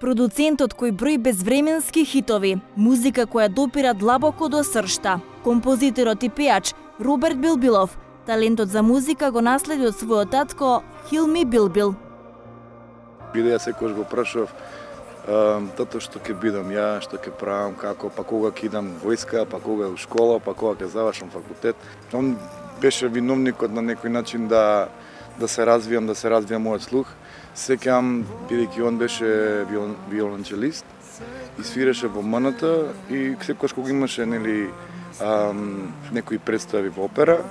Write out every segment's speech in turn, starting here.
Продуцентот кој брои безвременски хитови, музика која допира длабоко до сршта. Композиторот и пејач Роберт Билбилов, талентот за музика го наследи од својот татко Хилми Билбил. Биде ја секојаш го прашав тато што ќе бидам ја, што ќе правам, како, па кога ќе идам војска, па кога у школа, па кога ќе завршам факултет. Он беше виновникот на некој начин да се развијам мојот слух. Сеќавам, бидејќи он беше виолончелист и свиреше во МНТ и секогаш кога имаше некои представи во опера,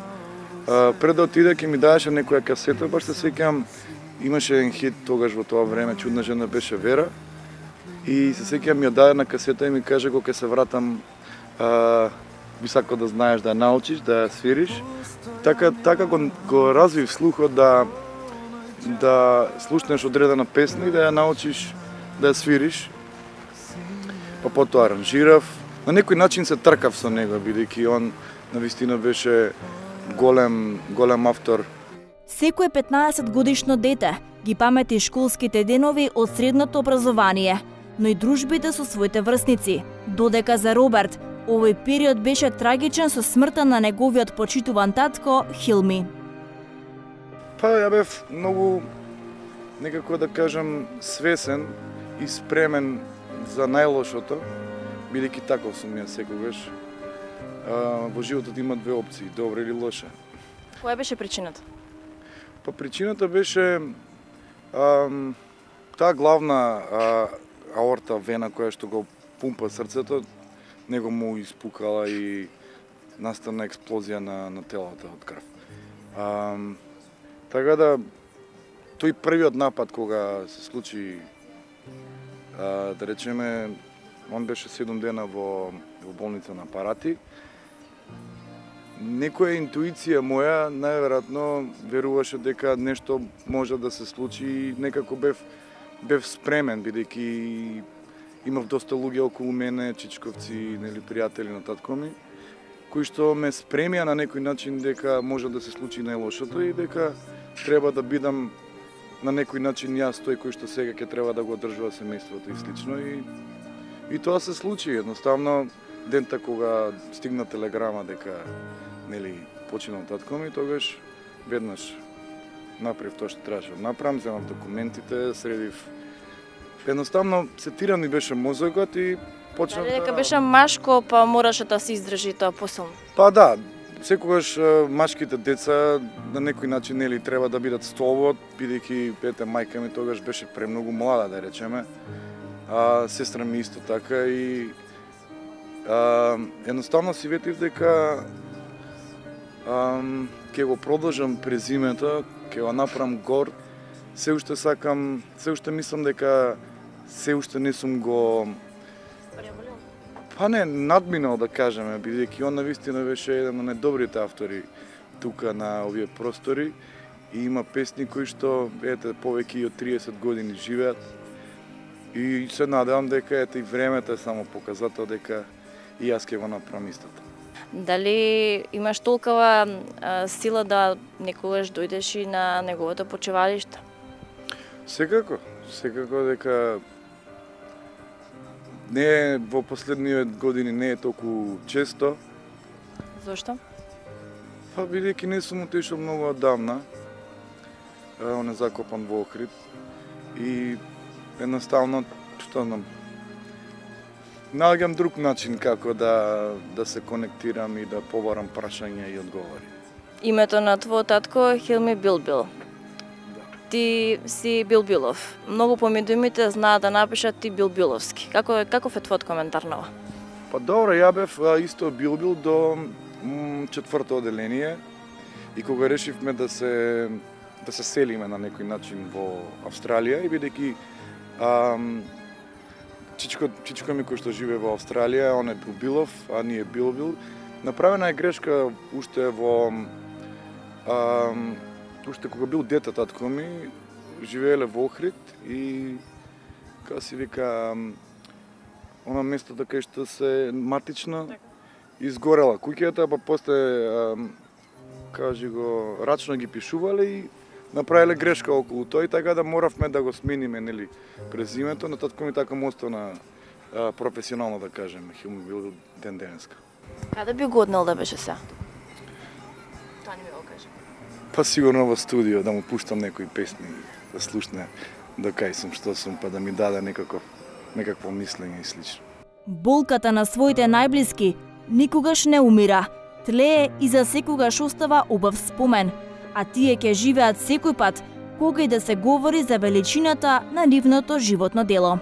пред да отиде ќе ми даваше некоја касета, баш се сеќавам, имаше еден хит тогаш во тоа време, Чудна жена беше Вера, и се сеќавам ја даде на касета и ми каже кога ќе се вратам, би сакал да знаеш да ја научиш, да ја свириш. Така го развив слухот да слушнеш одредена песна и да ја научиш да ја свириш. Па потоа аранжирав. На некој начин се тркав со него, бидејќи он навистина беше голем автор. Секое 15 годишно дете ги памети школските денови од средното образование, но и дружбите со своите врсници. Додека за Роберт овој период беше трагичен со смртта на неговиот почитуван татко Хилми. Па ја бев многу, некако да кажам, свесен и спремен за најлошото, бидејќи таков сум ја секогаш. Во животот има две опции, добра или лоша. Која беше причината? Па причината беше таа главна аорта вена која што го пумпа срцето, него му испукала и настана експлозија на телото од крв. Така да, тој првиот напад кога се случи, да речеме, он беше 7 дена во болница на апарати. Некоја интуиција моја, најверојатно, веруваше дека нешто може да се случи и некако бев спремен, бидејќи имав доста луѓе околу мене, чичковци, пријатели на татко ми, кои што ме спремија на некој начин дека може да се случи најлошото и дека треба да бидам на некој начин јас тој кој што сега ќе треба да го одржува семејството и слично. И тоа се случи. Едноставно, дента кога стигна телеграма дека починал татко ми, тогаш веднаш направив тоа што требаше да направам, земав документите, средив. Едноставно, сетиран ми беше мозокот и почнав да... Дека беше машко, па мораше да се издржи тоа посилно. Па да, секогаш машките деца на некој начин треба да бидат столбот, бидејќи мајка ми тогаш беше премногу млада, да речеме. Сестра ми исто така и едноставно си ветив дека ќе го продолжам през зимето, ќе го направам гор. Се уште сакам, се уште мислам дека се уште не сум го надминал, да кажеме, бидејќи он навистина беше еден од најдобрите автори тука на овие простори и има песни кои што повеќе од 30 години живеат и се надевам дека и времето е само показател дека и јас ќе го направам истото. Дали имаш толкова сила да некогаш дојдеш и на неговото почивалиште? Секако дека не во последниве години не е толку често. Зошто? Па бидејќи не сум отишол многу одамна. Он е закопан во Охрид и едноставно наоѓам друг начин како да се конектирам и да побарам прашања и одговори. Името на твојот татко Хилми Билбил. Ти си Билбилов. Многу помеѓу думите знаат да напишат ти Билбиловски. Каков е твојот коментар на ова? Па добро, ја бев исто Билбил до 4-то оделение и кога решивме да се селиме на некој начин во Австралија и бидејќи чичко ми кој што живее во Австралија, он е Билбилов, а ние Билбил. Направена е грешка уште уште кога бил дете татко ми, живееле во Охрид и како си вика она место кај што се матично изгорела куќата, па после кажи го рачно ги пишувале и направиле грешка околу тој, така да моравме да го смениме, нели, през името, но татко ми така му остана професионално, да кажеме, ќе му бил ден денеска. Каде би го однел да беше се? Тоа не ми го каже. Па сигурно во студио, да му пуштам некои песни, да слушне до кај сум, што сум, па да ми даде некакво мислење и слично. Болката на своите најблиски никогаш не умира, тлее и за секогаш остава убав спомен, а тие ќе живеат секој пат кога и да се говори за величината на нивното животно дело.